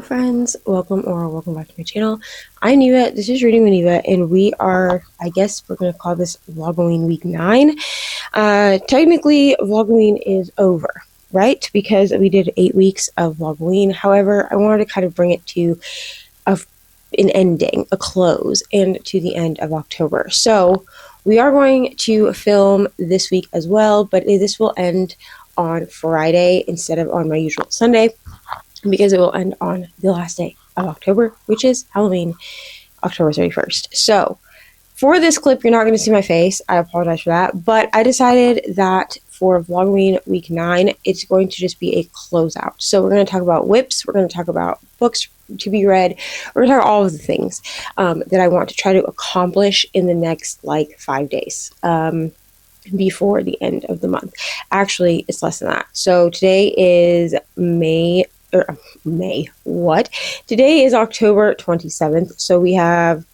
friends, welcome back to my channel. I'm Neva, this is Reading with Neva, and we are, I guess we're going to call this Vlogoween week 9. Technically, Vlogoween is over, right? Because we did 8 weeks of Vlogoween. However, I wanted to kind of bring it to an ending, a close, and to the end of October. So we are going to film this week as well, but this will end on Friday instead of on my usual Sunday, because it will end on the last day of October, which is Halloween, October 31st. So for this clip, you're not going to see my face. I apologize for that. But I decided that for Vlogoween week 9, it's going to just be a closeout. So we're going to talk about WIPs. We're going to talk about books to be read. We're going to talk about all of the things that I want to try to accomplish in the next, 5 days. Before the end of the month. Actually, it's less than that. So today is Today is October 27th. So we have,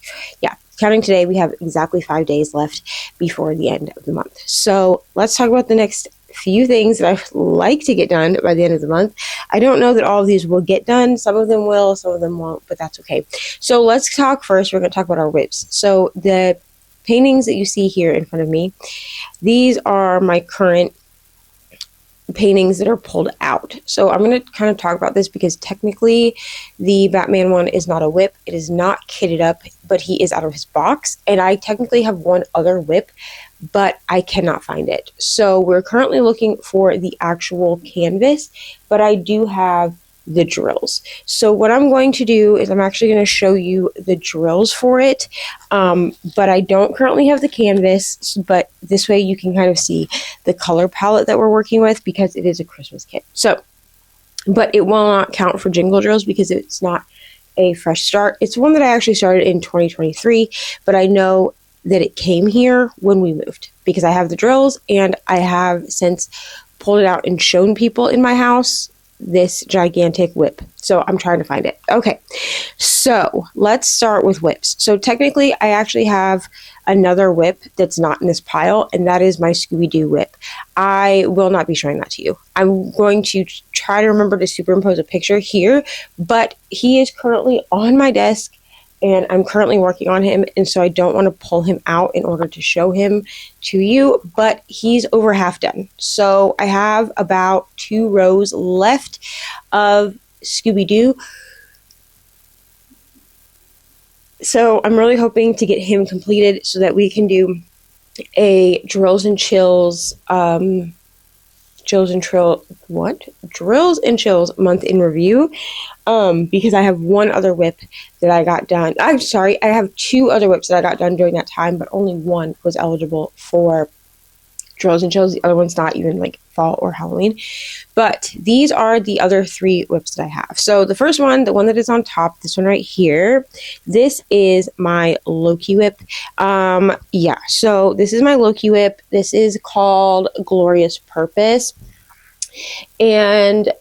counting today, we have exactly 5 days left before the end of the month. So let's talk about the next few things that I'd like to get done by the end of the month. I don't know that all of these will get done. Some of them will, some of them won't, but that's okay. So let's talk first. We're going to talk about our WIPs. So the paintings that you see here in front of me, these are my current paintings that are pulled out. So I'm going to kind of talk about this because technically the Batman one is not a WIP. It is not kitted up, but he is out of his box. And I technically have one other WIP, but I cannot find it. So we're currently looking for the actual canvas, but I do have the drills. So what I'm going to do is I'm actually going to show you the drills for it, but I don't currently have the canvas, but this way you can kind of see the color palette that we're working with because it is a Christmas kit. So, but it will not count for jingle drills because it's not a fresh start. It's one that I actually started in 2023, but I know that it came here when we moved because I have the drills and I have since pulled it out and shown people in my house this gigantic WIP. So I'm trying to find it. Okay, so let's start with WIPs. So technically I actually have another WIP that's not in this pile, and that is my Scooby-Doo WIP. I will not be showing that to you. I'm going to try to remember to superimpose a picture here, but he is currently on my desk and I'm currently working on him, and so I don't want to pull him out in order to show him to you, but he's over half done. So I have about 2 rows left of Scooby-Doo. So I'm really hoping to get him completed so that we can do a Drills and Chills Drills and Chills month in review, because I have one other WIP that I got done. I'm sorry, I have 2 other WIPs that I got done during that time, but only one was eligible for Drills and Chills. The other one's not even fall or Halloween. But these are the other 3 WIPs that I have. So the first one, the one that is on top, this one right here, this is my Loki WIP. So this is my Loki WIP. This is called Glorious Purpose. And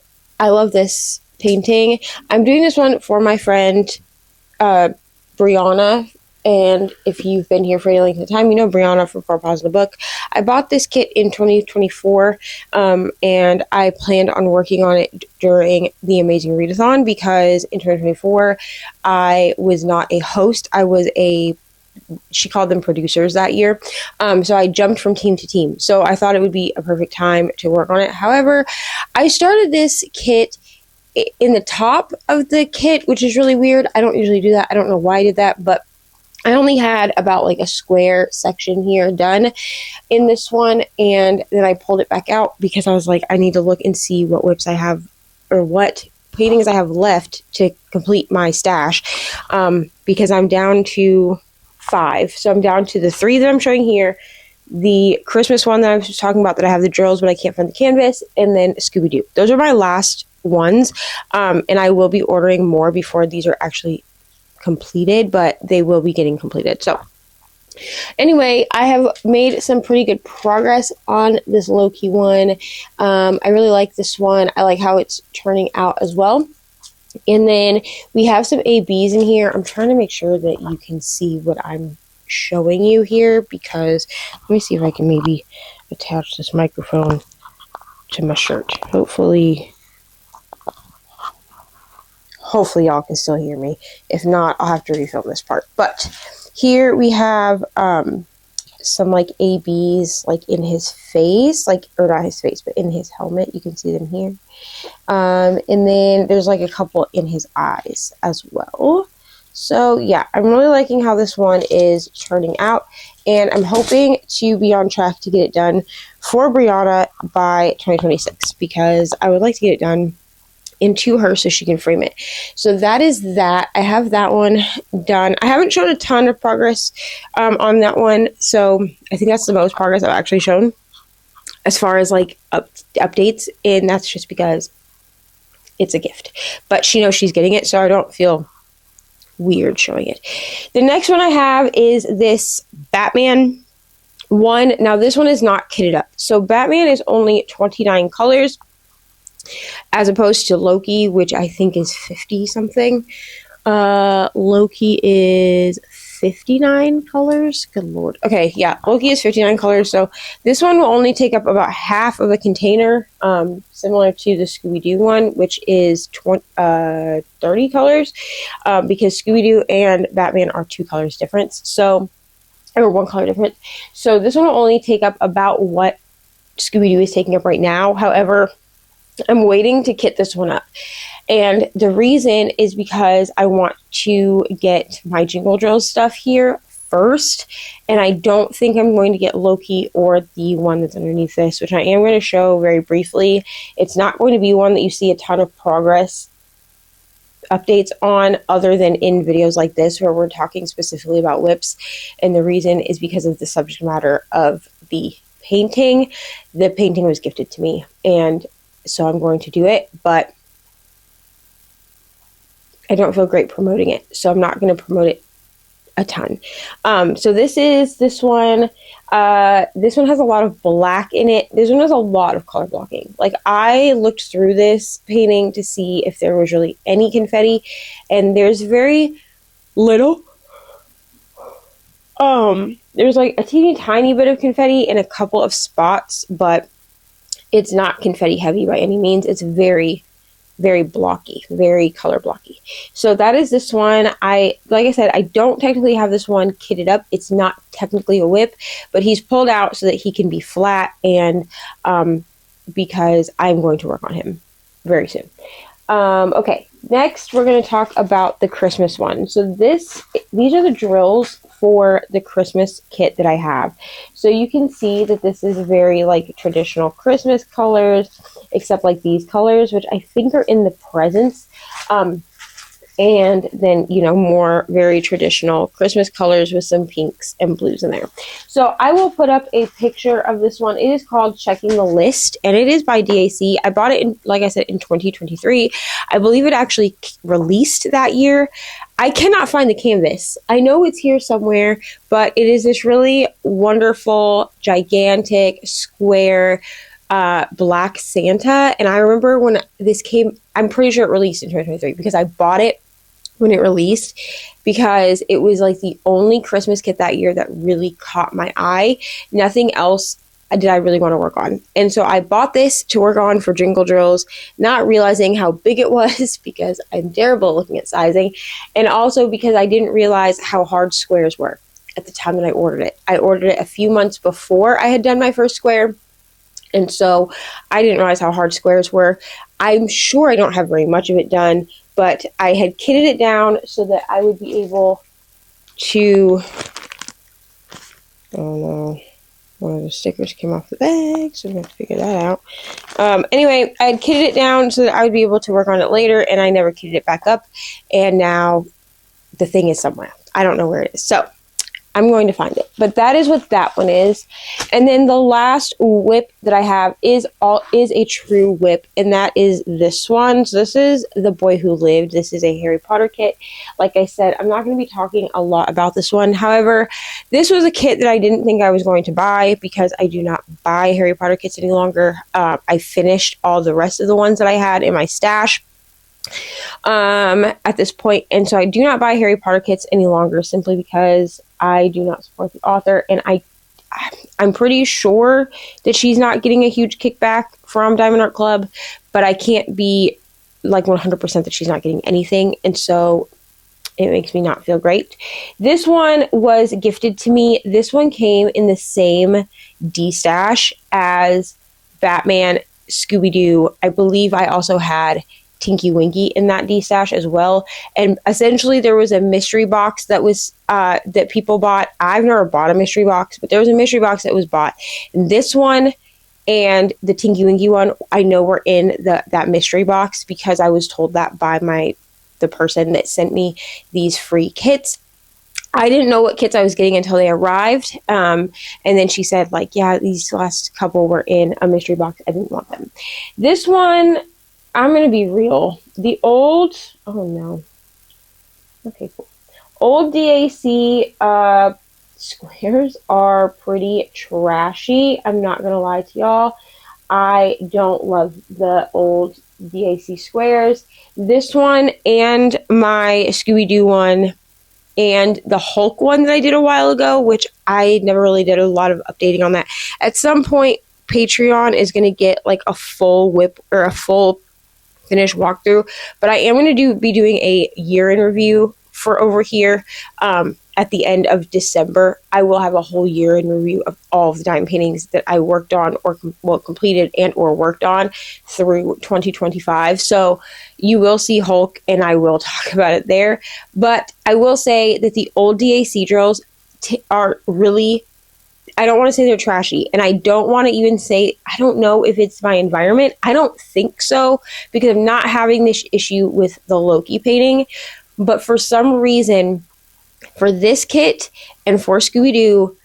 I love this painting. I'm doing this one for my friend Brianna, and if you've been here for any length of time, you know Brianna from 4 Paws in a Book. I bought this kit in 2024, and I planned on working on it during the Amazing Readathon because in 2024 I was not a host. I was she called them producers that year. So I jumped from team to team. So I thought it would be a perfect time to work on it. However, I started this kit in the top of the kit, which is really weird. I don't usually do that. I don't know why I did that, but I only had about a square section here done in this one, and then I pulled it back out because I was like, I need to look and see what WIPs I have or what paintings I have left to complete my stash, because I'm down to 5. So I'm down to the 3 that I'm showing here, the Christmas one that I was talking about that I have the drills but I can't find the canvas, and then Scooby-Doo. Those are my last ones, and I will be ordering more before these are actually completed, but they will be getting completed. So anyway, I have made some pretty good progress on this Loki one. I really like this one. I like how it's turning out as well. And then we have some ABs in here. I'm trying to make sure that you can see what I'm showing you here, because let me see if I can maybe attach this microphone to my shirt. Hopefully hopefully y'all can still hear me. If not, I'll have to refilm this part. But here we have some like ABs like in his face, like, or not his face, but in his helmet. You can see them here. And then there's like a couple in his eyes as well. So yeah, I'm really liking how this one is turning out, and I'm hoping to be on track to get it done for Brianna by 2026, because I would like to get it done into her so she can frame it. So that is that. I have that one done. I haven't shown a ton of progress on that one, so I think that's the most progress I've actually shown as far as like updates, and that's just because it's a gift. But she knows she's getting it, so I don't feel weird showing it. The next one I have is this Batman one. Now this one is not kitted up. So Batman is only 29 colors as opposed to Loki, which I think is 50 something. Loki is 59 colors. Good lord. Okay, yeah, Loki is 59 colors. So this one will only take up about half of a container, similar to the Scooby-Doo one, which is 30 colors, because Scooby-Doo and Batman are 2 colors difference. So, or 1 color difference. So this one will only take up about what Scooby-Doo is taking up right now. However, I'm waiting to kit this one up. And the reason is because I want to get my Jingle Drills stuff here first. And I don't think I'm going to get Loki or the one that's underneath this, which I am going to show very briefly. It's not going to be one that you see a ton of progress updates on, other than in videos like this where we're talking specifically about WIPs. And the reason is because of the subject matter of the painting. The painting was gifted to me, and so I'm going to do it, but I don't feel great promoting it, so I'm not going to promote it a ton. So this is this one. This one has a lot of black in it. This one has a lot of color blocking. Like, I looked through this painting to see if there was really any confetti, and there's very little. There's like a teeny tiny bit of confetti in a couple of spots, but it's not confetti heavy by any means. It's very, very blocky, very color blocky. So that is this one. Like I said, I don't technically have this one kitted up. It's not technically a WIP, but he's pulled out so that he can be flat, and because I'm going to work on him very soon. Okay, next we're going to talk about the Christmas one. So these are the drills for the Christmas kit that I have. So you can see that this is very like traditional Christmas colors, except like these colors, which I think are in the presents. And then, you know, more very traditional Christmas colors with some pinks and blues in there. So I will put up a picture of this one. It is called Checking the List, and it is by DAC. I bought it in, like I said, in 2023. I believe it actually released that year. I cannot find the canvas. I know it's here somewhere, but it is this really wonderful, gigantic, square, black Santa. And I remember when this came, I'm pretty sure it released in 2023 because I bought it when it released, because it was like the only Christmas kit that year that really caught my eye. Nothing else did I really want to work on. And so I bought this to work on for Jingle Drills, not realizing how big it was because I'm terrible looking at sizing, and also because I didn't realize how hard squares were at the time that I ordered it. I ordered it a few months before I had done my first square, and so I didn't realize how hard squares were. I'm sure I don't have very much of it done, but I had kitted it down so that I would be able to, oh no, one of the stickers came off the bag, so I'm going to have to figure that out. Anyway, I had kitted it down so that I would be able to work on it later, and I never kitted it back up, and now the thing is somewhere. I don't know where it is, so I'm going to find it. But that is what that one is. And then the last WIP that I have is a true WIP, and that is this one. So this is The Boy Who Lived. This is a Harry Potter kit. Like I said, I'm not going to be talking a lot about this one. However, this was a kit that I didn't think I was going to buy because I do not buy Harry Potter kits any longer. I finished all the rest of the ones that I had in my stash at this point, and so I do not buy Harry Potter kits any longer, simply because I do not support the author, and I'm pretty sure that she's not getting a huge kickback from Diamond Art Club, but I can't be like 100% that she's not getting anything, and so it makes me not feel great. This one was gifted to me. This one came in the same D-stash as Batman, Scooby-Doo. I believe I also had Tinky Winky in that D-stash as well. And essentially there was a mystery box that was that people bought. I've never bought a mystery box, but there was a mystery box that was bought. And this one and the Tinky Winky one, I know were in that mystery box because I was told that by the person that sent me these free kits. I didn't know what kits I was getting until they arrived. And then she said, like, yeah, these last couple were in a mystery box. I didn't want them. This one, I'm going to be real. The old, oh no. Okay, cool. Old DAC squares are pretty trashy. I'm not going to lie to y'all. I don't love the old DAC squares. This one and my Scooby-Doo one and the Hulk one that I did a while ago, which I never really did a lot of updating on that. At some point, Patreon is going to get like a full WIP or a full finished walkthrough, but I am going to be doing a year in review for over here. At the end of December, I will have a whole year in review of all of the diamond paintings that I worked on or completed and or worked on through 2025. So you will see Hulk and I will talk about it there. But I will say that the old DAC drills are really, I don't want to say they're trashy, and I don't want to even say, I don't know if it's my environment. I don't think so, because I'm not having this issue with the Loki painting. But for some reason, for this kit and for Scooby-Doo,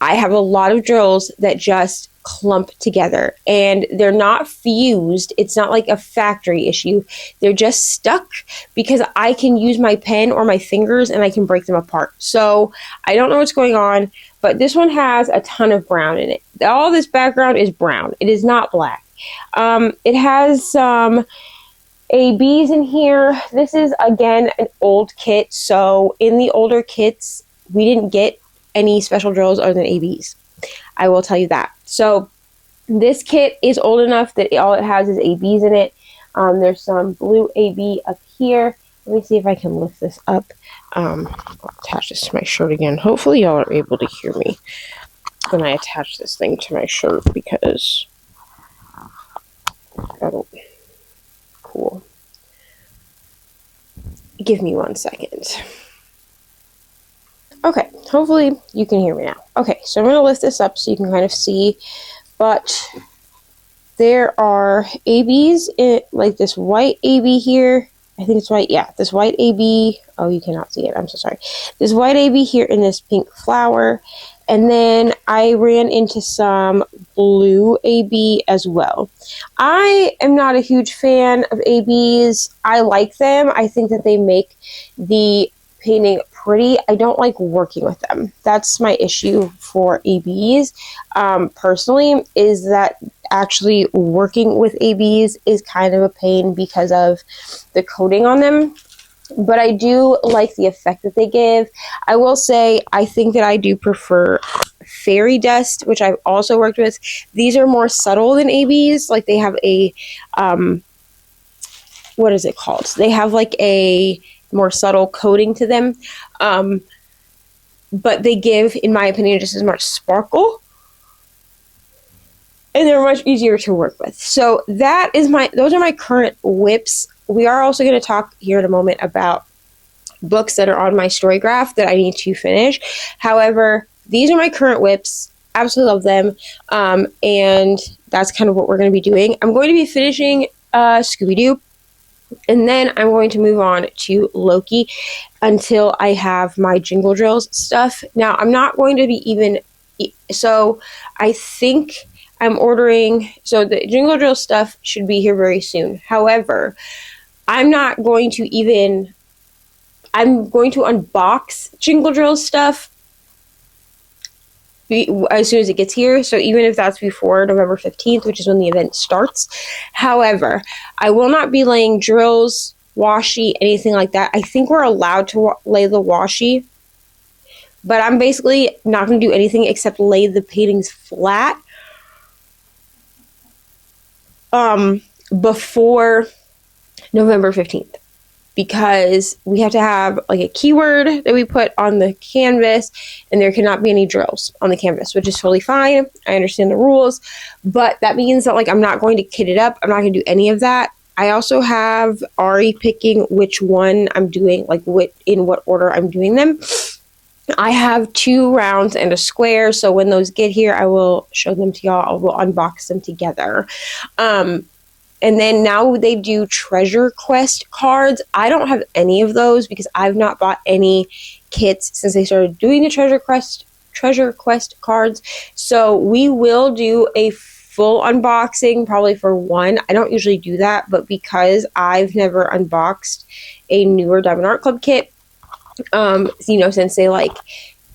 I have a lot of drills that just clump together and they're not fused. It's not like a factory issue. They're just stuck because I can use my pen or my fingers and I can break them apart. So I don't know what's going on, but this one has a ton of brown in it. All this background is brown. It is not black. It has some ABs in here. This is, again, an old kit. So in the older kits, we didn't get any special drills other than ABs. I will tell you that. So this kit is old enough that all it has is ABs in it. There's some blue AB up here. Let me see if I can lift this up. I'll attach this to my shirt again. Hopefully y'all are able to hear me when I attach this thing to my shirt, because I don't... Cool. Give me 1 second. Okay, hopefully you can hear me now. Okay, so I'm going to lift this up so you can kind of see, but there are ABs in it, like this white AB here. I think it's white. Yeah, this white AB. Oh, you cannot see it. I'm so sorry. This white AB here in this pink flower. And then I ran into some blue AB as well. I am not a huge fan of ABs. I like them. I think that they make the painting pretty. I don't like working with them. That's my issue for ABs. Personally, is that actually working with ABs is kind of a pain because of the coating on them. But I do like the effect that they give. I will say, I think that I do prefer fairy dust, which I've also worked with. These are more subtle than ABs. Like they have a, what is it called? They have like a more subtle coating to them. But they give, in my opinion, just as much sparkle. And they're much easier to work with. So that is those are my current WIPs. We are also going to talk here in a moment about books that are on my story graph that I need to finish. However, these are my current WIPs. Absolutely love them. And that's kind of what we're going to be doing. I'm going to be finishing Scooby-Doo. And then I'm going to move on to Loki until I have my Jingle Drills stuff. Now, I'm not going to be even... So, I think I'm ordering... So, the Jingle Drill stuff should be here very soon. However, I'm not going to even... I'm going to unbox Jingle Drill stuff as soon as it gets here. So even if that's before November 15th, which is when the event starts. However, I will not be laying drills, washi, anything like that. I think we're allowed to lay the washi. But I'm basically not going to do anything except lay the paintings flat. Before November 15th. Because we have to have like a keyword that we put on the canvas, and there cannot be any drills on the canvas, which is totally fine. I understand the rules, but that means that like I'm not going to kit it up. I'm not going to do any of that. I also have Ari picking which one I'm doing, like in what order I'm doing them. I have 2 rounds and a square, so when those get here, I will show them to y'all. I will unbox them together. And then now they do treasure quest cards. I don't have any of those because I've not bought any kits since they started doing the treasure quest cards. So we will do a full unboxing probably for one. I don't usually do that, but because I've never unboxed a newer Diamond Art Club kit, since they like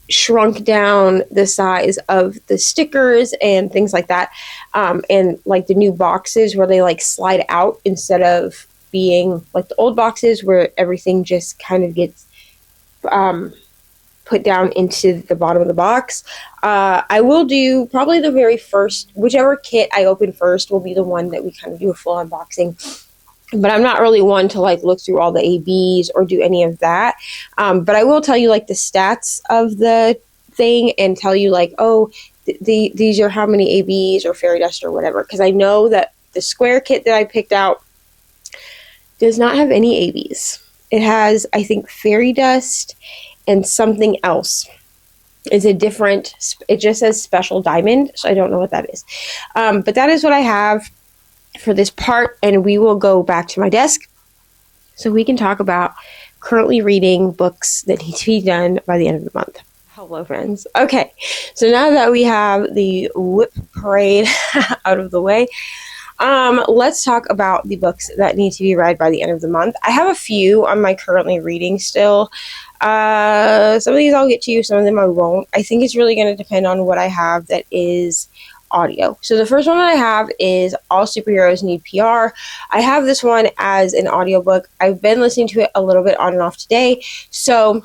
shrunk down the size of the stickers and things like that, and like the new boxes where they like slide out instead of being like the old boxes where everything just kind of gets put down into the bottom of the box. I will do probably the very first, whichever kit I open first will be the one that we kind of do a full unboxing. But I'm not really one to like look through all the ABs or do any of that. But I will tell you like the stats of the thing and tell you like, oh, these are how many ABs or fairy dust or whatever. Because I know that the square kit that I picked out does not have any ABs. It has, I think, fairy dust and something else. It's a different, it just says special diamond. So I don't know what that is. But that is what I have for this part, and we will go back to my desk so we can talk about currently reading books that need to be done by the end of the month. Hello, friends. Okay, so now that we have the WIP parade out of the way, let's talk about the books that need to be read by the end of the month. I have a few on my currently reading still. Some of these I'll get to, some of them I won't. I think it's really going to depend on what I have that is audio. So the first one that I have is All Superheroes Need PR. I have this one as an audiobook. I've been listening to it a little bit on and off today, so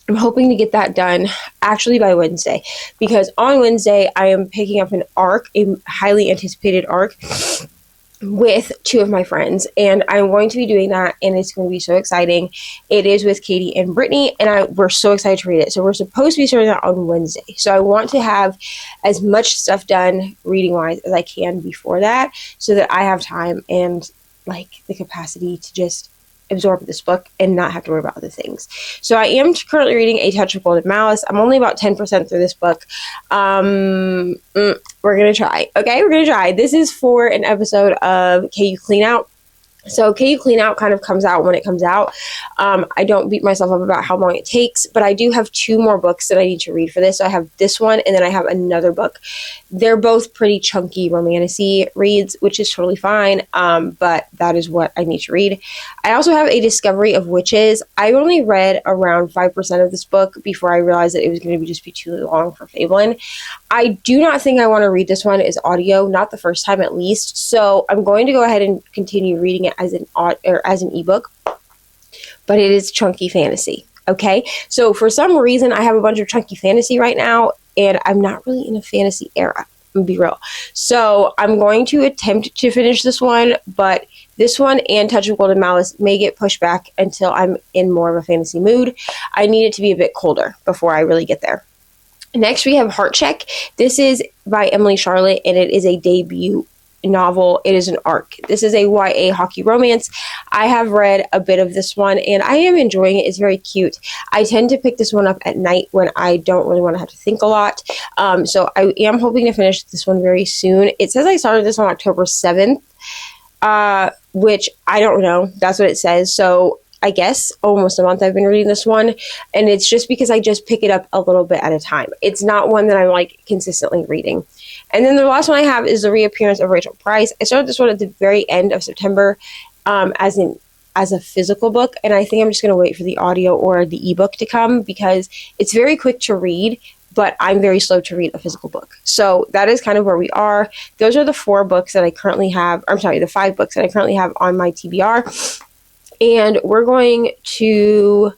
I'm hoping to get that done actually by Wednesday, because on Wednesday I am picking up an arc, a highly anticipated arc, with 2 of my friends, and I'm going to be doing that, and it's going to be so exciting. It is with Katie and Brittany, and we're so excited to read it. So we're supposed to be starting that on Wednesday. So I want to have as much stuff done reading-wise as I can before that, so that I have time and like the capacity to just absorb this book and not have to worry about other things. So I am currently reading A Touch of Golden Malice. I'm only about 10% through this book. We're going to try. Okay, we're going to try. This is for an episode of KU Clean Out. So KU Clean Out kind of comes out when it comes out. I don't beat myself up about how long it takes, but I do have 2 more books that I need to read for this. So I have this one, and then I have another book. They're both pretty chunky romantic-y reads, which is totally fine, but that is what I need to read. I also have A Discovery of Witches. I only read around 5% of this book before I realized that it was going to just be too long for Fabelin. I do not think I want to read this one as audio, not the first time at least, so I'm going to go ahead and continue reading it as an ebook, but it is chunky fantasy. Okay, so for some reason I have a bunch of chunky fantasy right now, and I'm not really in a fantasy era. I'm gonna be real. So I'm going to attempt to finish this one, but this one and Touch of Golden Malice may get pushed back until I'm in more of a fantasy mood. I need it to be a bit colder before I really get there. Next, we have Heart Check. This is by Emily Charlotte, and it is a debut novel. It is an arc. This is a YA hockey romance. I have read a bit of this one, and I am enjoying it. It's very cute. I tend to pick this one up at night when I don't really want to have to think a lot. So I am hoping to finish this one very soon. It says I started this on October 7th, which I don't know. That's what it says. So I guess almost a month I've been reading this one, and it's just because I just pick it up a little bit at a time. It's not one that I'm like consistently reading. And then the last one I have is The Reappearance of Rachel Price. I started this one at the very end of September as a physical book, and I think I'm just going to wait for the audio or the ebook to come because it's very quick to read, but I'm very slow to read a physical book. So that is kind of where we are. Those are the 4 books that I currently have. I'm sorry, the 5 books that I currently have on my TBR. And we're going to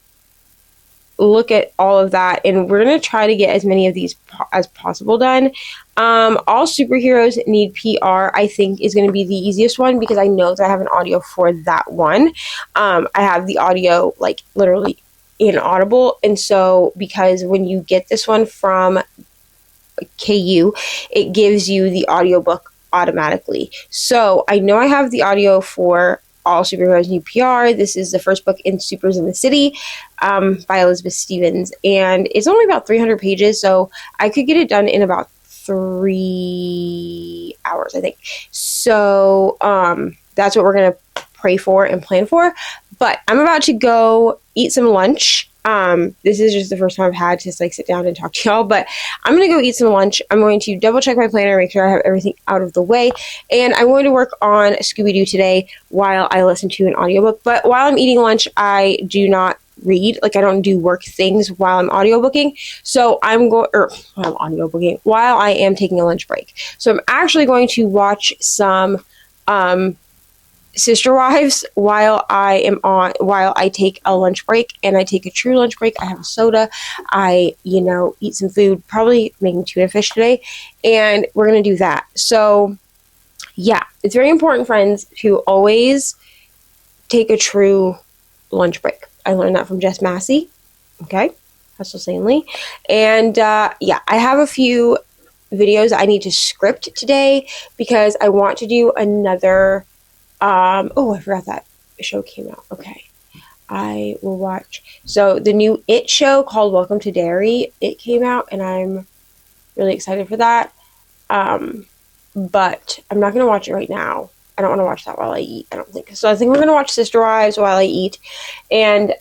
look at all of that, and we're going to try to get as many of these as possible done. All superheroes need PR, I think, is going to be the easiest one because I know that I have an audio for that one. I have the audio like literally inaudible, and so because when you get this one from KU, it gives you the audiobook automatically. So I know I have the audio for All Superheroes Need PR. This is the first book in Supers in the City by Elizabeth Stevens, and it's only about 300 pages, so I could get it done in about 3 hours, I think. So that's what we're going to pray for and plan for. But I'm about to go eat some lunch. This is just the first time I've had to like sit down and talk to y'all, but I'm going to go eat some lunch. I'm going to double check my planner, make sure I have everything out of the way. And I'm going to work on Scooby-Doo today while I listen to an audiobook. But while I'm eating lunch, I do not read. Like I don't do work things while I'm audiobooking. So while I am taking a lunch break. So I'm actually going to watch some, Sister Wives while I take a lunch break, and I take a true lunch break. I have a soda. I, eat some food, probably making tuna fish today, and we're going to do that. So yeah, it's very important, friends, to always take a true lunch break. I learned that from Jess Massey. Okay. Hustle sanely. And, yeah, I have a few videos I need to script today because I want to do another, I forgot that show came out. Okay. I will watch. So the new It show called Welcome to Derry, it came out, and I'm really excited for that. But I'm not going to watch it right now. I don't want to watch that while I eat, I don't think. So I think we're going to watch Sister Wives while I eat. And,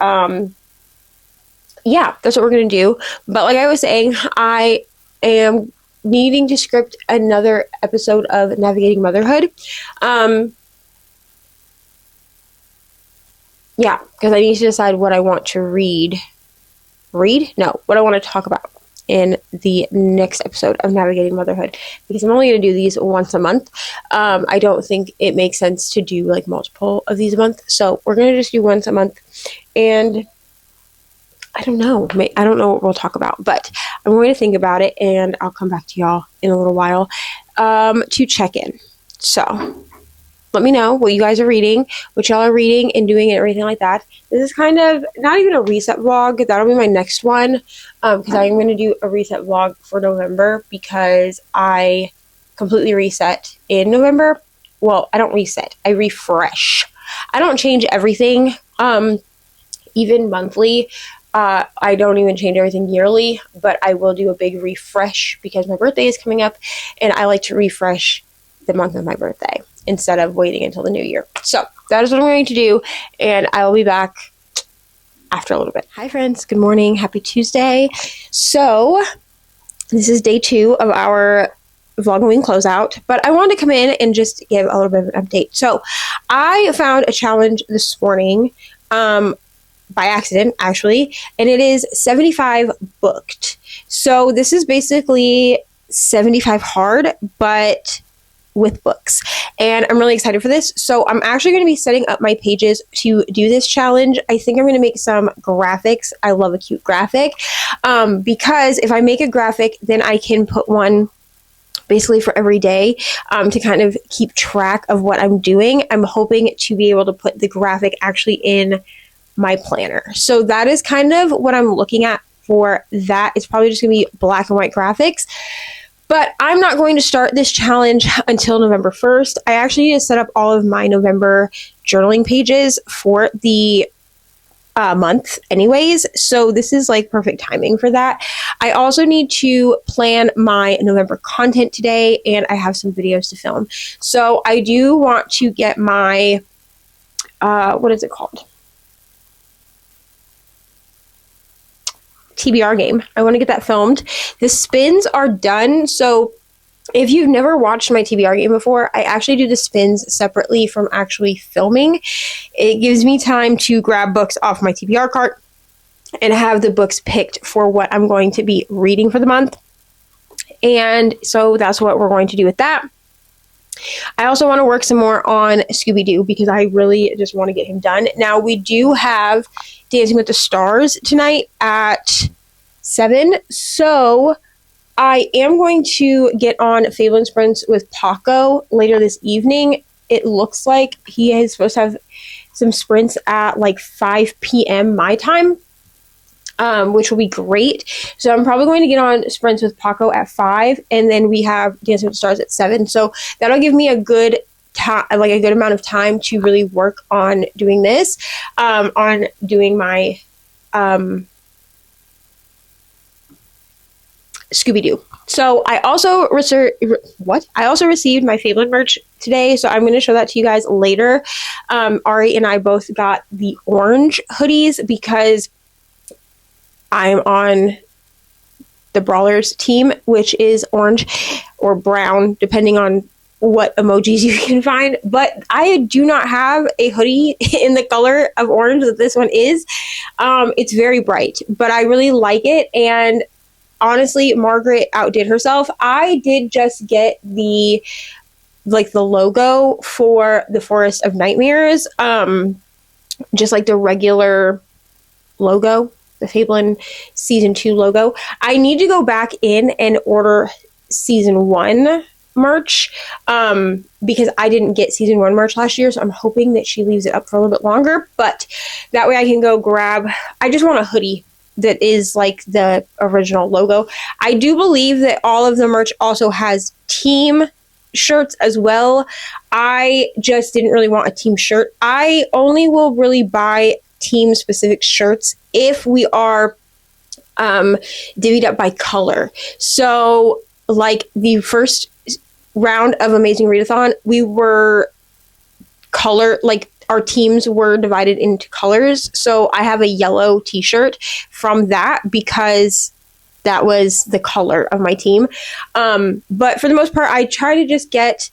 yeah, that's what we're going to do. But like I was saying, I am needing to script another episode of Navigating Motherhood. Yeah, because I need to decide what I want to read. What I want to talk about in the next episode of Navigating Motherhood, because I'm only going to do these once a month. I don't think it makes sense to do like multiple of these a month, so we're going to just do once a month. And I don't know what we'll talk about, but I'm going to think about it, and I'll come back to y'all in a little while to check in. So let me know what you guys are reading, what y'all are reading and doing and everything like that. This is kind of not even a reset vlog. That'll be my next one, because I am going to do a reset vlog for November, because I completely reset in November. Well, I don't reset. I refresh. I don't change everything, even monthly. I don't even change everything yearly, but I will do a big refresh because my birthday is coming up, and I like to refresh the month of my birthday instead of waiting until the new year. So that is what I'm going to do, and I will be back after a little bit. Hi friends, good morning, happy Tuesday. So this is day 2 of our Vlogoween closeout, but I wanted to come in and just give a little bit of an update. So I found a challenge this morning, by accident actually, and it is 75 booked. So this is basically 75 hard, but with books, and I'm really excited for this. So I'm actually going to be setting up my pages to do this challenge. I think I'm going to make some graphics. I love a cute graphic, because if I make a graphic, then I can put one basically for every day, to kind of keep track of what I'm doing. I'm hoping to be able to put the graphic actually in my planner. So that is kind of what I'm looking at for that. It's probably just going to be black and white graphics. But I'm not going to start this challenge until November 1st. I actually need to set up all of my November journaling pages for the month anyways. So this is like perfect timing for that. I also need to plan my November content today, and I have some videos to film. So I do want to get my, what is it called? TBR game. I want to get that filmed. The spins are done. So if you've never watched my TBR game before, I actually do the spins separately from actually filming. It gives me time to grab books off my TBR cart and have the books picked for what I'm going to be reading for the month. And so that's what we're going to do with that. I also want to work some more on Scooby-Doo because I really just want to get him done. Now, we do have Dancing with the Stars tonight at 7, so I am going to get on Fable Sprints with Paco later this evening. It looks like he is supposed to have some sprints at like 5 p.m. my time, which will be great. So I'm probably going to get on sprints with Paco at 5, and then we have Dancing with the Stars at 7. So that'll give me a good time, like a good amount of time to really work on doing this, on doing my Scooby-Doo. So I also received my Fable merch today, so I'm going to show that to you guys later. Ari and I both got the orange hoodies because I'm on the Brawlers team, which is orange or brown, depending on what emojis you can find. But I do not have a hoodie in the color of orange that this one is. It's very bright, but I really like it. And honestly, Margaret outdid herself. I did just get the logo for the Forest of Nightmares. Just like the regular logo, the Fable Season 2 logo. I need to go back in and order Season 1 merch because I didn't get Season 1 merch last year, so I'm hoping that she leaves it up for a little bit longer, but that way I can go grab, I just want a hoodie that is like the original logo. I do believe that all of the merch also has team shirts as well. I just didn't really want a team shirt. I only will really buy team specific shirts if we are divvied up by color. So like the first round of Amazing Readathon, we were color, like our teams were divided into colors. So I have a yellow t-shirt from that because that was the color of my team. But for the most part, I try to just get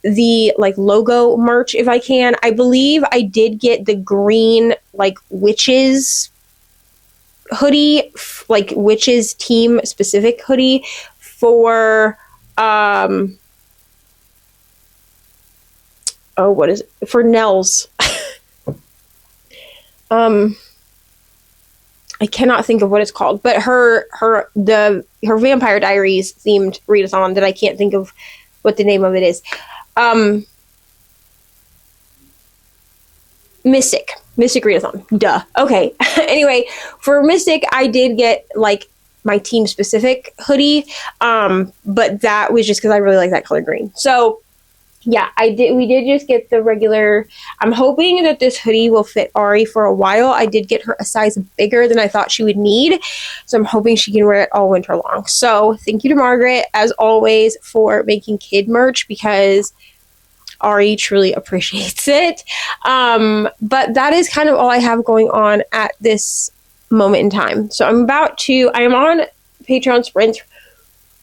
the like logo merch if I can. I believe I did get the green like witches hoodie, like witches team specific hoodie for what is it? For Nels. I cannot think of what it's called, but her Vampire Diaries themed readathon that I can't think of what the name of it is. Mystic readathon. Duh. Okay. Anyway, for Mystic, I did get like my team specific hoodie, but that was just because I really like that color green. So yeah, we did just get the regular. I'm hoping that this hoodie will fit Ari for a while. I did get her a size bigger than I thought she would need, so I'm hoping she can wear it all winter long. So thank you to Margaret, as always, for making kid merch because Ari truly appreciates it. But that is kind of all I have going on at this moment in time. So I am on Patreon Sprint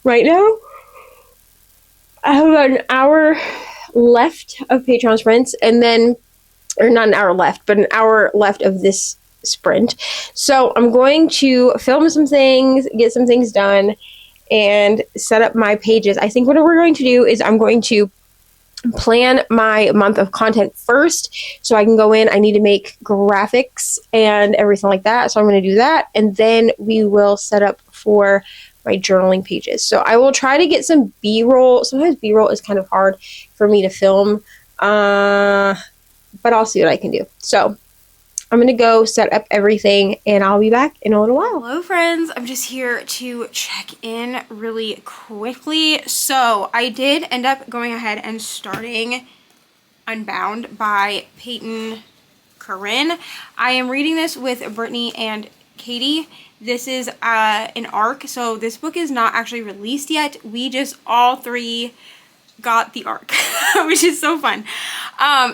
right now. I have about an hour left of Patreon sprints, and then, or not an hour left, but an hour left of this sprint. So I'm going to film some things, get some things done, and set up my pages. I think what we're going to do is I'm going to plan my month of content first so I can go in. I need to make graphics and everything like that, so I'm going to do that, and then we will set up for my journaling pages. So I will try to get some B-roll. Sometimes B-roll is kind of hard for me to film, but I'll see what I can do. So I'm going to go set up everything, and I'll be back in a little while. Hello friends, I'm just here to check in really quickly. So I did end up going ahead and starting Unbound by Peyton Corinne. I am reading this with Brittany and Katie. This is an arc, so this book is not actually released yet. We just all three got the arc, which is so fun.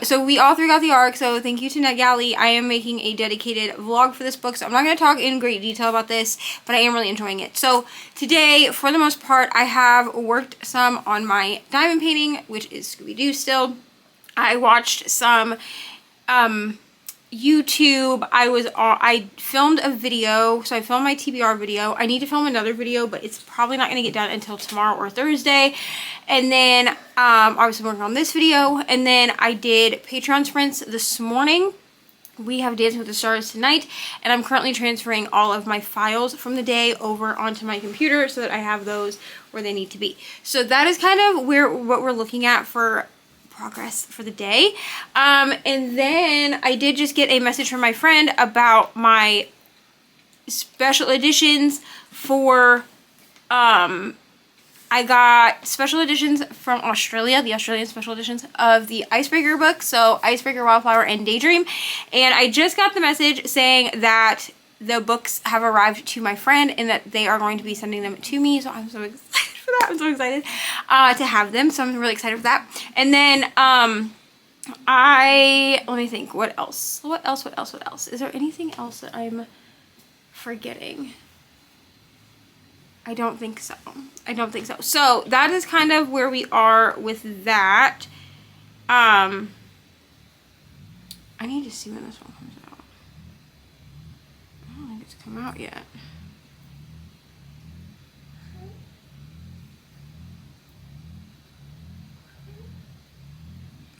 So we all three got the arc, so thank you to NetGalley. I am making a dedicated vlog for this book, so I'm not going to talk in great detail about this, but I am really enjoying it. So today, for the most part, I have worked some on my diamond painting, which is Scooby-Doo still. I watched some YouTube. I filmed a video, so I filmed my TBR video. I need to film another video, but it's probably not going to get done until tomorrow or Thursday. And then obviously working on this video, and then I did Patreon sprints this morning. We have Dancing with the Stars tonight, and I'm currently transferring all of my files from the day over onto my computer so that I have those where they need to be. So that is kind of what we're looking at for progress for the day. And then I did just get a message from my friend about my special editions for I got special editions from Australia, the Australian special editions of the Icebreaker book, so Icebreaker, Wildflower, and Daydream. And I just got the message saying that the books have arrived to my friend and that they are going to be sending them to me, so I'm so excited for that. I'm so excited to have them, so I'm really excited for that. And then let me think, what else? Is there anything else that I'm forgetting? I don't think so. So that is kind of where we are with that. I need to see when this one comes out. I don't think it's come out yet.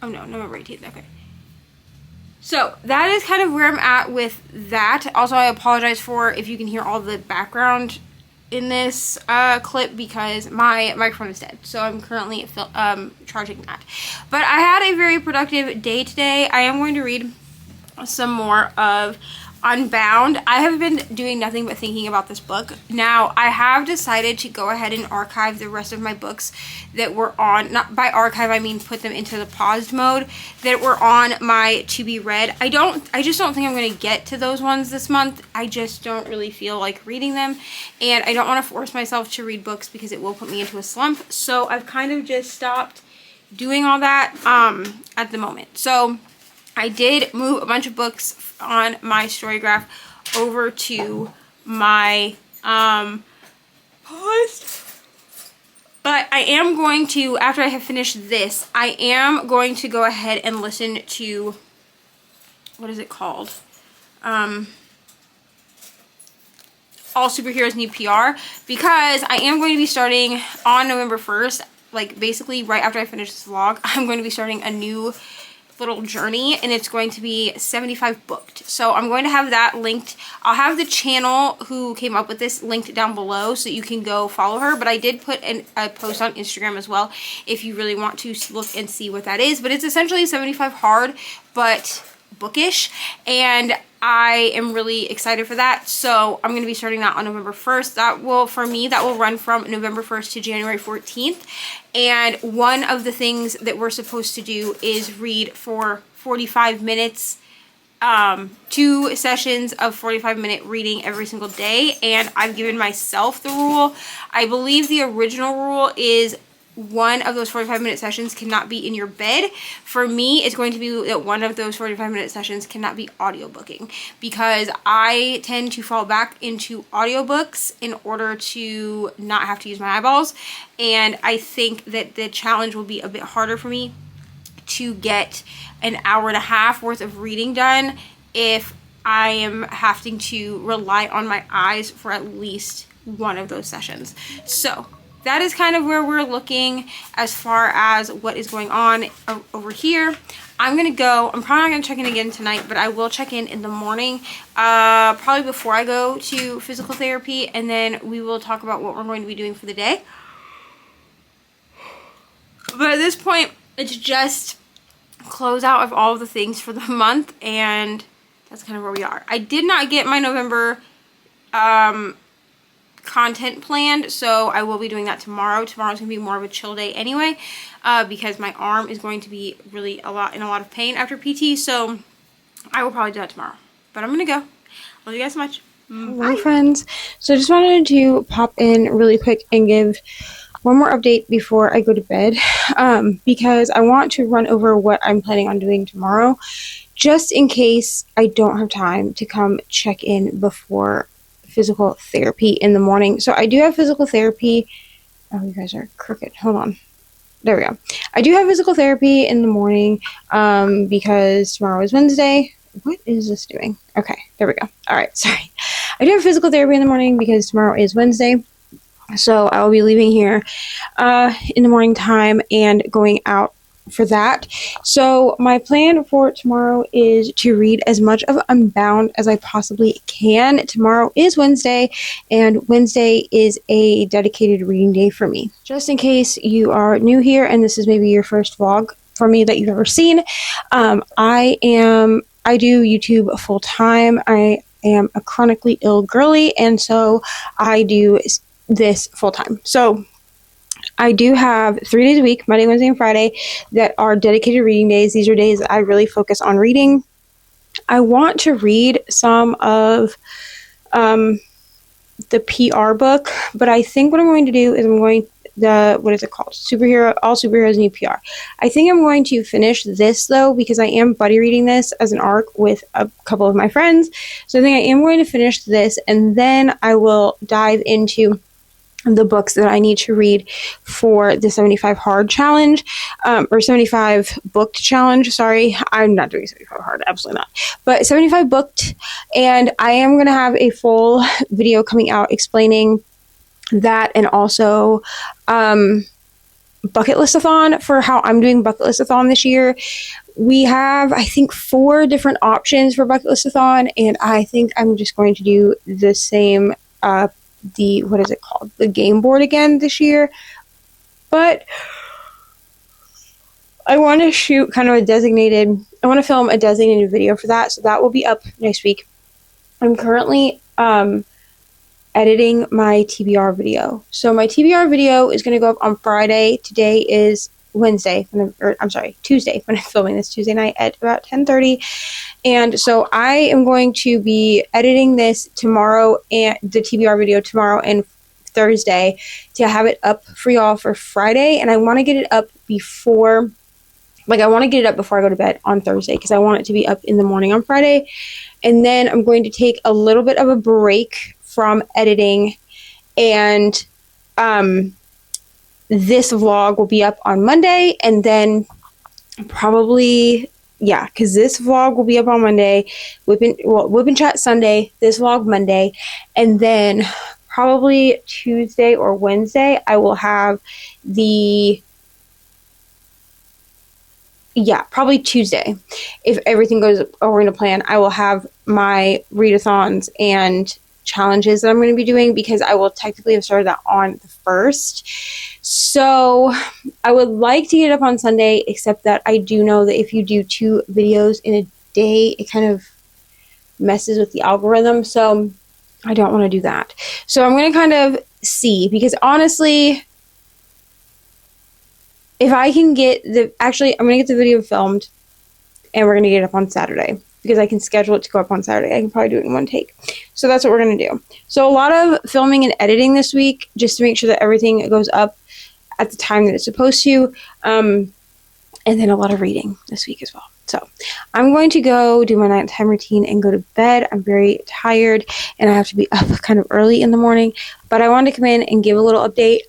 Oh no, November 18th, okay. So that is kind of where I'm at with that. Also, I apologize for if you can hear all the background in this clip because my microphone is dead, so I'm currently charging that. But I had a very productive day today. I am going to read some more of Unbound. I have been doing nothing but thinking about this book. Now, I have decided to go ahead and archive the rest of my books that were on, not by archive, I mean put them into the paused mode, that were on my to be read. I just don't think I'm going to get to those ones this month. I just don't really feel like reading them, and I don't want to force myself to read books because it will put me into a slump. So I've kind of just stopped doing all that at the moment. So I did move a bunch of books on my Storygraph over to my post. But I am going to, after I have finished this, I am going to go ahead and listen to, what is it called? All Superheroes Need PR, because I am going to be starting on November 1st, like basically right after I finish this vlog, I'm going to be starting a new little journey, and it's going to be 75 booked. So I'm going to have that linked. I'll have the channel who came up with this linked down below so you can go follow her, but I did put a post on Instagram as well if you really want to look and see what that is. But it's essentially 75 hard but bookish, and I am really excited for that. So I'm going to be starting that on November 1st. That will, for me, that will run from November 1st to January 14th. And one of the things that we're supposed to do is read for 45 minutes, 2 sessions of 45-minute reading every single day. And I've given myself the rule. I believe the original rule is one of those 45-minute sessions cannot be in your bed. For me, it's going to be that one of those 45-minute sessions cannot be audiobooking, because I tend to fall back into audiobooks in order to not have to use my eyeballs. And I think that the challenge will be a bit harder for me to get an hour and a half worth of reading done if I am having to rely on my eyes for at least one of those sessions. So that is kind of where we're looking as far as what is going on over here. I'm going to go. I'm probably not going to check in again tonight, but I will check in the morning, probably before I go to physical therapy, and then we will talk about what we're going to be doing for the day. But at this point, it's just close out of all of the things for the month, and that's kind of where we are. I did not get my November content planned, so I will be doing that tomorrow. Tomorrow's gonna be more of a chill day anyway, because my arm is going to be really in a lot of pain after PT, so I will probably do that tomorrow. But I'm gonna go. Love you guys so much. Hello, friends. So I just wanted to pop in really quick and give one more update before I go to bed, because I want to run over what I'm planning on doing tomorrow, just in case I don't have time to come check in before physical therapy in the morning. So I do have physical therapy. Oh, you guys are crooked. Hold on. There we go. I do have physical therapy in the morning, because tomorrow is Wednesday, What is this doing? Okay, there we go. All right, sorry. I do have physical therapy in the morning because tomorrow is Wednesday. So I will be leaving here in the morning time and going out for that. So my plan for tomorrow is to read as much of Unbound as I possibly can. Tomorrow is Wednesday, and Wednesday is a dedicated reading day for me. Just in case you are new here and this is maybe your first vlog for me that you've ever seen, I do YouTube full time. I am a chronically ill girly, and so I do this full time. So I do have 3 days a week, Monday, Wednesday, and Friday, that are dedicated reading days. These are days that I really focus on reading. I want to read some of the PR book, but I think what I'm going to do is what is it called? All Superheroes Need PR. I think I'm going to finish this though, because I am buddy reading this as an arc with a couple of my friends. So I think I am going to finish this, and then I will dive into the books that I need to read for the 75 hard challenge, or 75 booked challenge. Sorry, I'm not doing 75 hard, absolutely not. But 75 booked, and I am going to have a full video coming out explaining that, and also bucket listathon for how I'm doing bucket listathon this year. We have, I think, 4 different options for bucket listathon, and I think I'm just going to do the same what is it called? The game board again this year. But I want to shoot kind of I want to film a designated video for that. So that will be up next week. I'm currently editing my TBR video. So my TBR video is going to go up on Friday. Today is Tuesday when I'm filming this, Tuesday night at about 10:30. And so I am going to be editing this tomorrow, and the TBR video tomorrow and Thursday, to have it up for y'all for Friday. And I want to get it up before I go to bed on Thursday, because I want it to be up in the morning on Friday. And then I'm going to take a little bit of a break from editing, and this vlog will be up on Monday, and then probably, because this vlog will be up on Monday, WIP and Chat Sunday, this vlog Monday, and then probably Tuesday or Wednesday I will have probably Tuesday, if everything goes according to plan, I will have my readathons and challenges that I'm going to be doing, because I will technically have started that on the 1st. So I would like to get up on Sunday, except that I do know that if you do 2 videos in a day, it kind of messes with the algorithm. So I don't want to do that. So I'm going to kind of see, because honestly, if I can get I'm going to get the video filmed, and we're going to get it up on Saturday, because I can schedule it to go up on Saturday. I can probably do it in one take. So that's what we're going to do. So a lot of filming and editing this week, just to make sure that everything goes up at the time that it's supposed to. And then a lot of reading this week as well. So I'm going to go do my nighttime routine and go to bed. I'm very tired, and I have to be up kind of early in the morning. But I wanted to come in and give a little update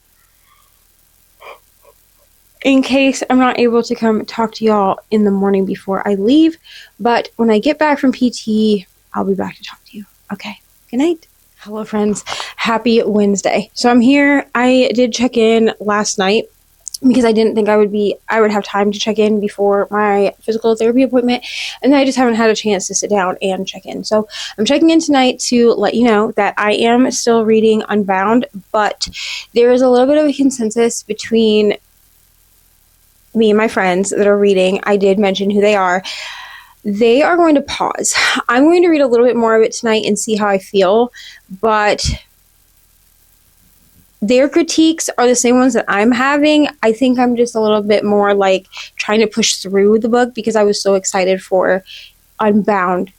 in case I'm not able to come talk to y'all in the morning before I leave. But when I get back from PT, I'll be back to talk to you. Okay, good night. Hello, friends. Happy Wednesday. So I'm here. I did check in last night, because I didn't think I would have time to check in before my physical therapy appointment, and I just haven't had a chance to sit down and check in. So I'm checking in tonight to let you know that I am still reading Unbound, but there is a little bit of a consensus between me and my friends that are reading. I did mention who they are. They are going to pause. I'm going to read a little bit more of it tonight and see how I feel, but their critiques are the same ones that I'm having. I think I'm just a little bit more like trying to push through the book, because I was so excited for Unbound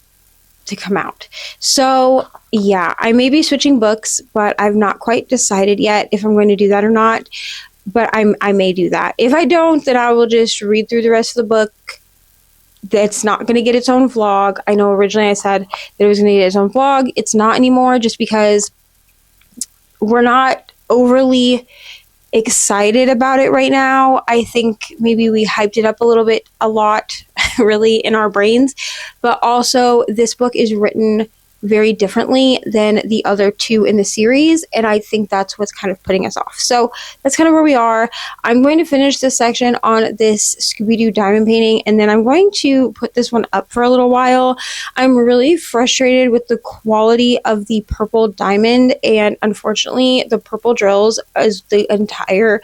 to come out. So yeah, I may be switching books, but I've not quite decided yet if I'm going to do that or not. But I may do that. If I don't, then I will just read through the rest of the book. That's not going to get its own vlog. I know originally I said that it was going to get its own vlog. It's not anymore, just because we're not overly excited about it right now. I think maybe we hyped it up a lot, really, in our brains. But also, this book is written very differently than the other two in the series, and I think that's what's kind of putting us off. So that's kind of where we are. I'm going to finish this section on this Scooby-Doo diamond painting, and then I'm going to put this one up for a little while. I'm really frustrated with the quality of the purple diamond, and unfortunately the purple drills is the entire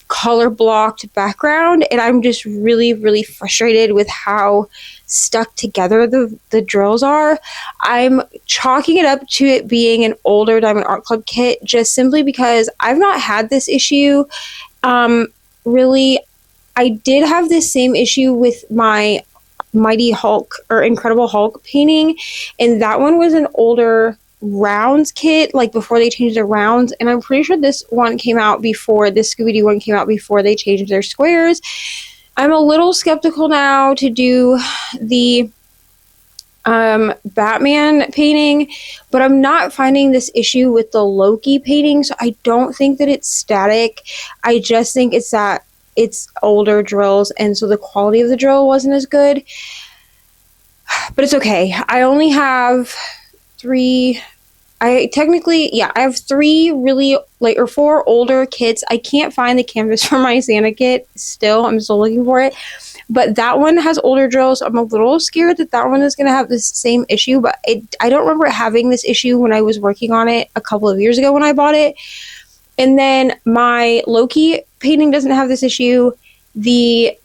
color blocked background, and I'm just really frustrated with how stuck together the drills are. I'm chalking it up to it being an older Diamond Art Club kit, just simply because I've not had this issue. Really, I did have this same issue with my Mighty Hulk or Incredible Hulk painting, and that one was an older rounds kit, like before they changed their rounds, and I'm pretty sure this one came out before, this Scooby-Doo one came out before they changed their squares. I'm a little skeptical now to do the Batman painting, but I'm not finding this issue with the Loki painting, so I don't think that it's static. I just think it's that it's older drills, and so the quality of the drill wasn't as good. But it's okay. I only have I have 3 really, like, or 4 older kits. I can't find the canvas for my Santa kit still. I'm still looking for it. But that one has older drills. I'm a little scared that that one is going to have this same issue. But I don't remember having this issue when I was working on it a couple of years ago when I bought it. And then my Loki painting doesn't have this issue. The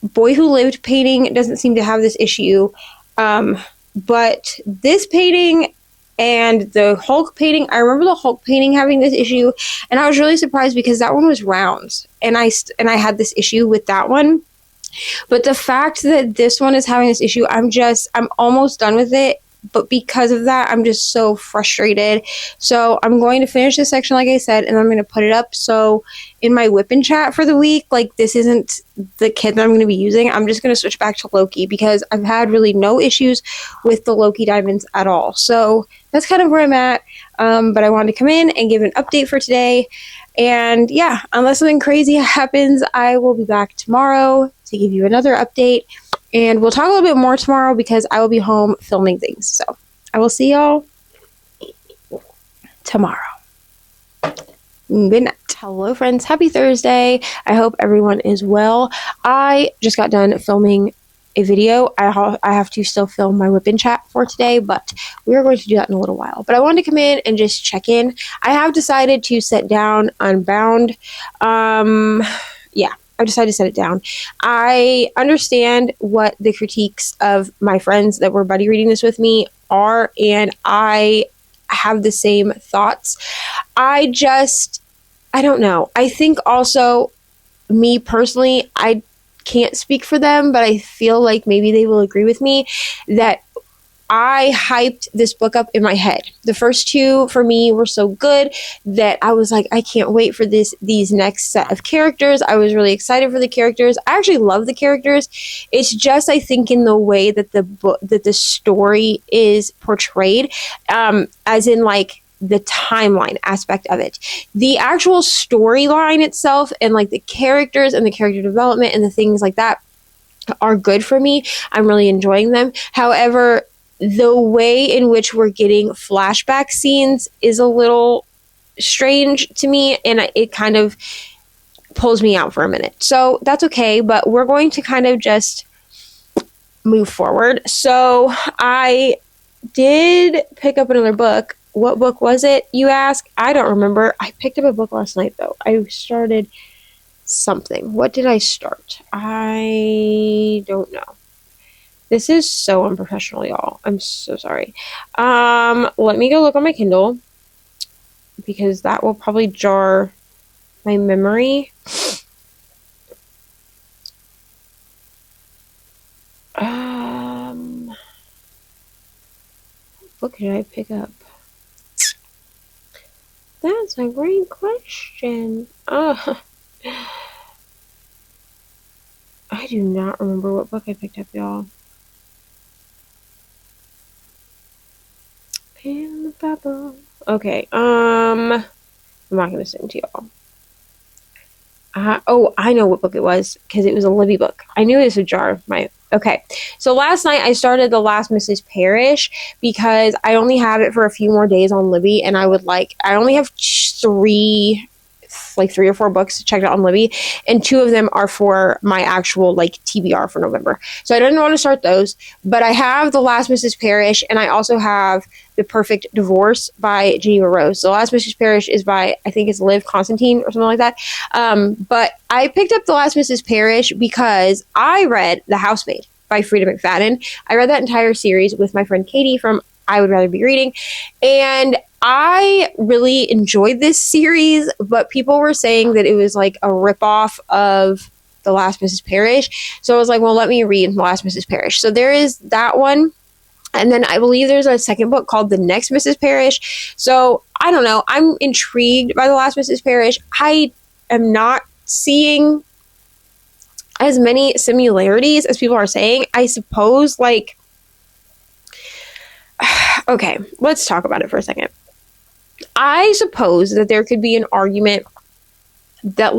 Boy Who Lived painting doesn't seem to have this issue. But this painting and the Hulk painting, I remember the Hulk painting having this issue, and I was really surprised because that one was rounds, and I had this issue with that one. But the fact that this one is having this issue, I'm almost done with it, but because of that, I'm just so frustrated. So I'm going to finish this section, like I said, and I'm going to put it up. So in my whip and chat for the week, like, this isn't the kit that I'm going to be using. I'm just going to switch back to Loki because I've had really no issues with the Loki diamonds at all. So that's kind of where I'm at. But I wanted to come in and give an update for today. And yeah, unless something crazy happens, I will be back tomorrow to give you another update. And we'll talk a little bit more tomorrow because I will be home filming things. So I will see y'all tomorrow. Good night. Hello, friends. Happy Thursday. I hope everyone is well. I just got done filming a video. I have to still film my whip and chat for today, but we're going to do that in a little while. But I wanted to come in and just check in. I have decided to set down Unbound. Yeah. I decided to set it down. I understand what the critiques of my friends that were buddy reading this with me are, and I have the same thoughts. I don't know. I think also, me personally, I can't speak for them, but I feel like maybe they will agree with me that I hyped this book up in my head. The first 2 for me were so good that I was like, I can't wait for these next set of characters. I was really excited for the characters. I actually love the characters. It's just, I think, in the way that the story is portrayed, as in, like, the timeline aspect of it. The actual storyline itself and, like, the characters and the character development and the things like that are good for me. I'm really enjoying them. However, the way in which we're getting flashback scenes is a little strange to me, and it kind of pulls me out for a minute. So that's okay, but we're going to kind of just move forward. So I did pick up another book. What book was it, you ask? I don't remember. I picked up a book last night, though. I started something. What did I start? I don't know. This is so unprofessional, y'all. I'm so sorry. Let me go look on my Kindle because that will probably jar my memory. What book did I pick up? That's a great question. I do not remember what book I picked up, y'all. Okay, I'm not gonna sing to y'all. Oh, I know what book it was because it was a Libby book. I knew this would jar my. Okay, so last night I started The Last Mrs. Parrish because I only have it for a few more days on Libby, and I only have three or four books checked out on Libby, and two of them are for my actual TBR for November. So I didn't want to start those, but I have The Last Mrs. Parrish, and I also have The Perfect Divorce by Geneva Rose. The Last Mrs. Parrish is by, I think it's Liv Constantine or something like that. But I picked up The Last Mrs. Parrish because I read The Housemaid by Frida McFadden. I read that entire series with my friend Katie from I Would Rather Be Reading, and I really enjoyed this series, but people were saying that it was like a ripoff of The Last Mrs. Parrish. So I was like, well, let me read The Last Mrs. Parrish. So there is that one. And then I believe there's a second book called The Next Mrs. Parrish. So I don't know. I'm intrigued by The Last Mrs. Parrish. I am not seeing as many similarities as people are saying. I suppose okay, let's talk about it for a second. I suppose that there could be an argument that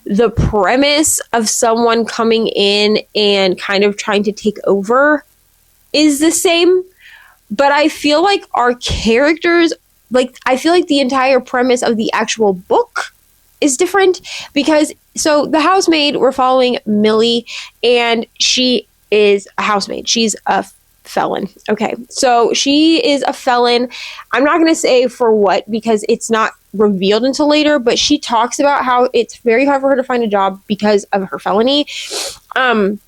the premise of someone coming in and kind of trying to take over is the same, but I feel like our characters, I feel like the entire premise of the actual book is different because, so the housemaid, we're following Millie, and she is a housemaid. She's a felon. Okay, so she is a felon. I'm not going to say for what because it's not revealed until later, but she talks about how it's very hard for her to find a job because of her felony. And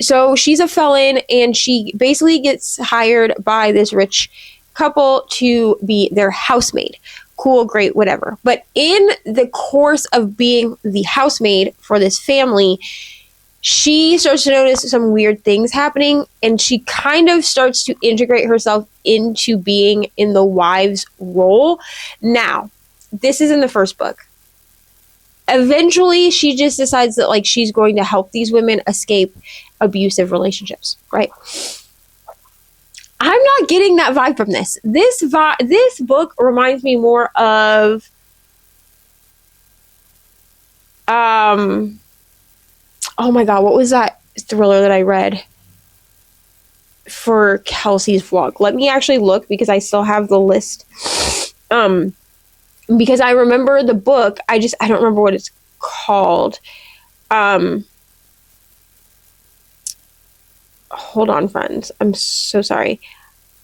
so she's a felon, and she basically gets hired by this rich couple to be their housemaid. Cool, great, whatever. But in the course of being the housemaid for this family, she starts to notice some weird things happening, and she kind of starts to integrate herself into being in the wife's role. Now, this is in the first book. Eventually, she just decides that she's going to help these women escape abusive relationships, right? I'm not getting that vibe from this. This book reminds me more of oh my god, what was that thriller that I read for Kelsey's vlog? Let me actually look because I still have the list. Because I remember the book, I don't remember what it's called. Hold on, friends. I'm so sorry.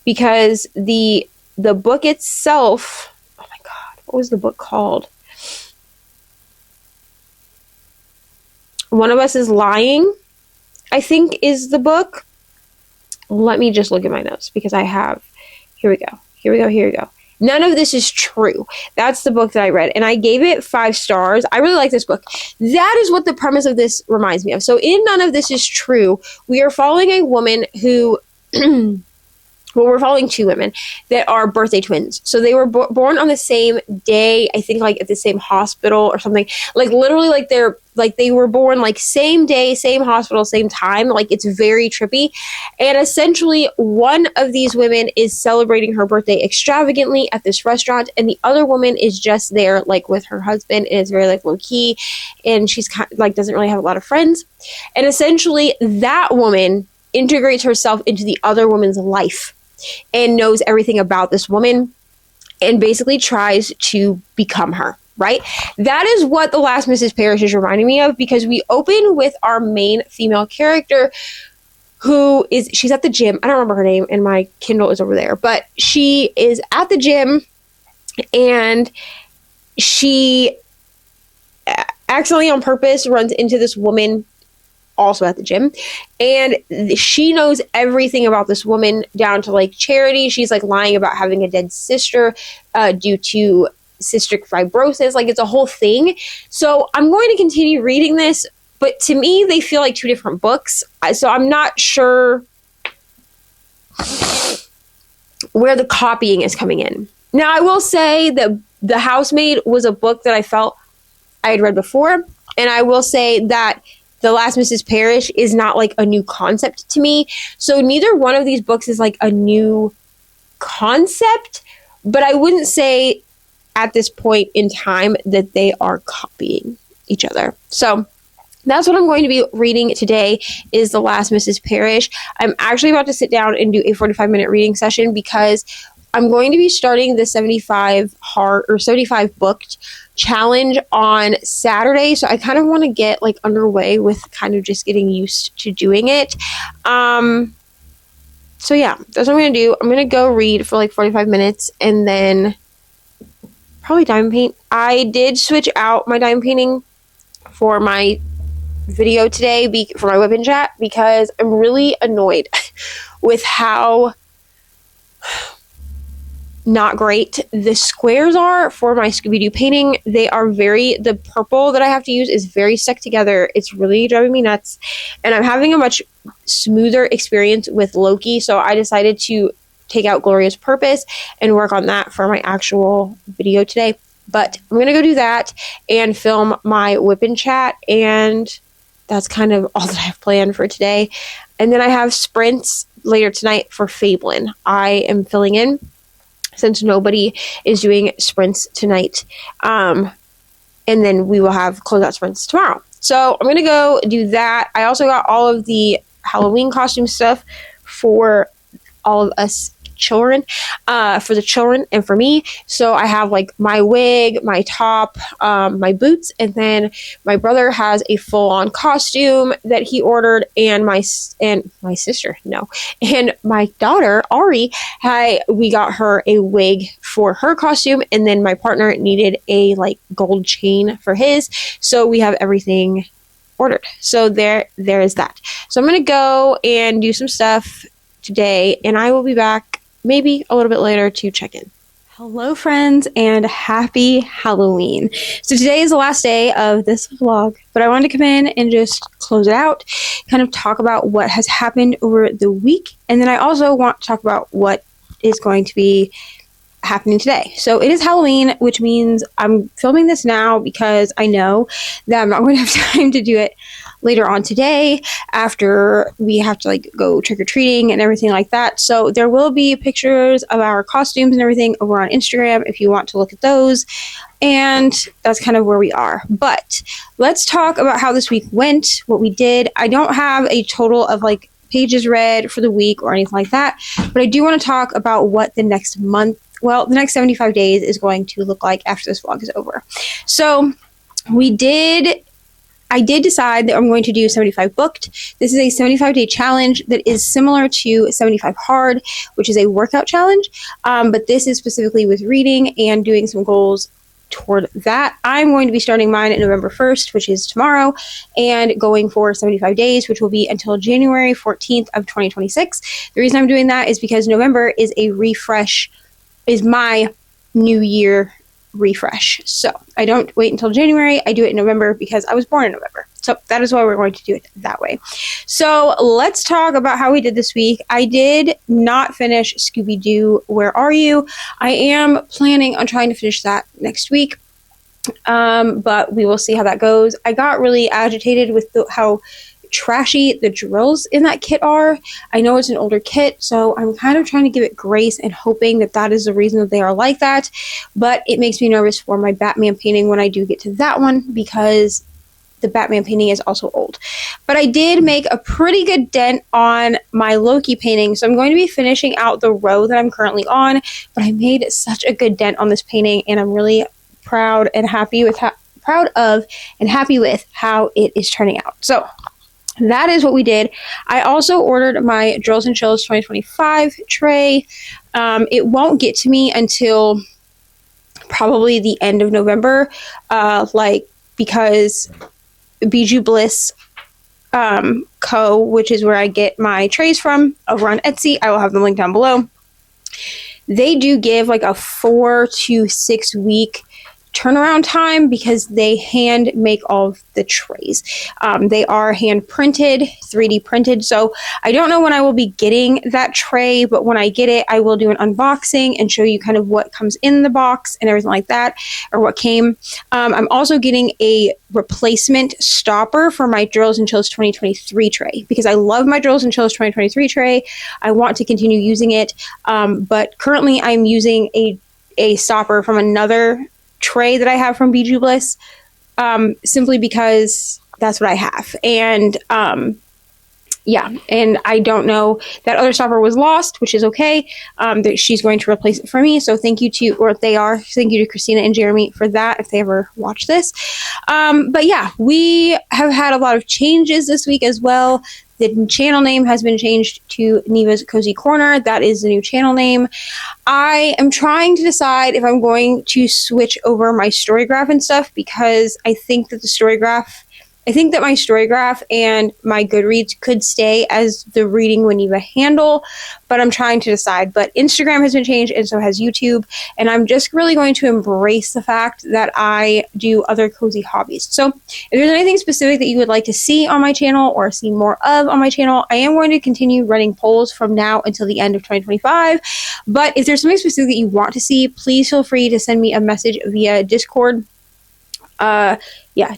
Because the book itself, oh my god, what was the book called? One of Us is Lying, I think is the book. Let me just look at my notes because I have, here we go. None of this is true. That's the book that I read, and I gave it 5 stars. I really like this book. That is what the premise of this reminds me of. So in None of This Is True, we are following a woman who well, we're following 2 women that are birthday twins. So they were born on the same day, I think at the same hospital or something. Literally they were born same day, same hospital, same time. It's very trippy. And essentially one of these women is celebrating her birthday extravagantly at this restaurant, and the other woman is just there with her husband, and it's very low key, and she's doesn't really have a lot of friends. And essentially that woman integrates herself into the other woman's life and knows everything about this woman and basically tries to become her, right? That is what The Last Mrs. Parrish is reminding me of, because we open with our main female character she's at the gym. I don't remember her name, and my Kindle is over there, but she is at the gym, and she accidentally on purpose runs into this woman also at the gym, and she knows everything about this woman down to Charity. She's lying about having a dead sister due to cystic fibrosis. It's a whole thing. So I'm going to continue reading this, but to me they feel like 2 different books, so I'm not sure where the copying is coming in. Now I will say that The Housemaid was a book that I felt I had read before, and I will say that The Last Mrs. Parrish is not a new concept to me. So neither one of these books is a new concept, but I wouldn't say at this point in time that they are copying each other. So that's what I'm going to be reading today, is The Last Mrs. Parrish. I'm actually about to sit down and do a 45-minute reading session because I'm going to be starting the 75 booked challenge on Saturday. So I kind of want to get like underway with kind of just getting used to doing it. So yeah, that's what I'm going to do. I'm going to go read for like 45 minutes and then probably diamond paint. I did switch out my diamond painting for my video today for my WIP and chat because I'm really annoyed with how not great the squares are for my Scooby-Doo painting. The purple that I have to use is very stuck together. It's really driving me nuts, and I'm having a much smoother experience with Loki, so I decided to take out Gloria's Purpose and work on that for my actual video today. But I'm gonna go do that and film my WIP and chat, and that's kind of all that I have planned for today. And then I have sprints later tonight for Fablin. I am filling in since nobody is doing sprints tonight. And then we will have closeout sprints tomorrow. So I'm going to go do that. I also got all of the Halloween costume stuff for all of us children, for the children and for me. So I have like my wig, my top, my boots, and then my brother has a full-on costume that he ordered, and my sister, and my daughter Ari, we got her a wig for her costume, and then my partner needed a like gold chain for his. So we have everything ordered. So there is that. So I'm gonna go and do some stuff today, and I will be back maybe a little bit later to check in. Hello friends, and happy Halloween. So today is the last day of this vlog, but I wanted to come in and just close it out, kind of talk about what has happened over the week, and then I also want to talk about what is going to be happening today. So it is Halloween, which means I'm filming this now because I know that I'm not going to have time to do it later on today after we have to like go trick-or-treating and everything like that. So there will be pictures of our costumes and everything over on Instagram if you want to look at those. And that's kind of where we are. But let's talk about how this week went, what we did. I don't have a total of like pages read for the week or anything like that, but I do want to talk about what the next 75 days is going to look like after this vlog is over. So I did decide that I'm going to do 75 booked. This is a 75-day challenge that is similar to 75 hard, which is a workout challenge. But this is specifically with reading and doing some goals toward that. I'm going to be starting mine at November 1st, which is tomorrow, and going for 75 days, which will be until January 14th of 2026. The reason I'm doing that is because November is my New Year refresh. So I don't wait until January. I do it in November because I was born in November. So that is why we're going to do it that way. So let's talk about how we did this week. I did not finish Scooby-Doo, Where Are You? I am planning on trying to finish that next week. But we will see how that goes. I got really agitated with how trashy the drills in that kit are. I know it's an older kit, so I'm kind of trying to give it grace and hoping that that is the reason that they are like that. But it makes me nervous for my Batman painting when I do get to that one, because the Batman painting is also old. But I did make a pretty good dent on my Loki painting, so I'm going to be finishing out the row that I'm currently on. But I made such a good dent on this painting, and I'm really proud and happy with how it is turning out. So that is what we did. I also ordered my Drills and Chills 2025 tray. It won't get to me until probably the end of November, because Bijou Bliss Co., which is where I get my trays from, over on Etsy. I will have the link down below. They do give like a 4 to 6 week turnaround time because they hand make all of the trays. They are hand printed, 3D printed. So I don't know when I will be getting that tray, but when I get it, I will do an unboxing and show you kind of what comes in the box and everything like that, or what came. I'm also getting a replacement stopper for my Drills and Chills 2023 tray because I love my Drills and Chills 2023 tray. I want to continue using it, but currently I'm using a stopper from another tray that I have from Bijou Bliss, simply because that's what I have. And yeah, and I don't know, that other stopper was lost, which is okay. That she's going to replace it for me. So thank you to, or they are, thank you to Christina and Jeremy for that, if they ever watch this. But yeah, we have had a lot of changes this week as well. The channel name has been changed to Neva's Cozy Corner. That is the new channel name. I am trying to decide if I'm going to switch over my story graph and stuff, because I think that my story graph and my Goodreads could stay as the Reading with Neva handle, but I'm trying to decide. But Instagram has been changed, and so has YouTube, and I'm just really going to embrace the fact that I do other cozy hobbies. So if there's anything specific that you would like to see on my channel or see more of on my channel, I am going to continue running polls from now until the end of 2025. But if there's something specific that you want to see, please feel free to send me a message via Discord.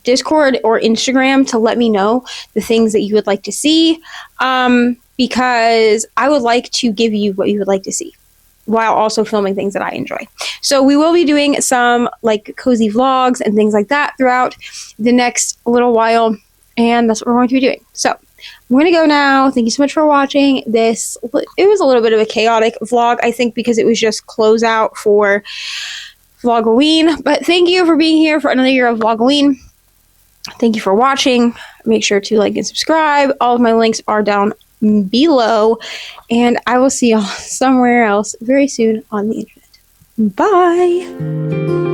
Discord or Instagram to let me know the things that you would like to see, because I would like to give you what you would like to see while also filming things that I enjoy. So we will be doing some like cozy vlogs and things like that throughout the next little while, and that's what we're going to be doing. So I'm going to go now. Thank you so much for watching this. It was a little bit of a chaotic vlog, I think, because it was just closeout for Vlogoween, but thank you for being here for another year of Vlogoween. Thank you for watching. Make sure to like and subscribe. All of my links are down below, and I will see y'all somewhere else very soon on the internet. Bye!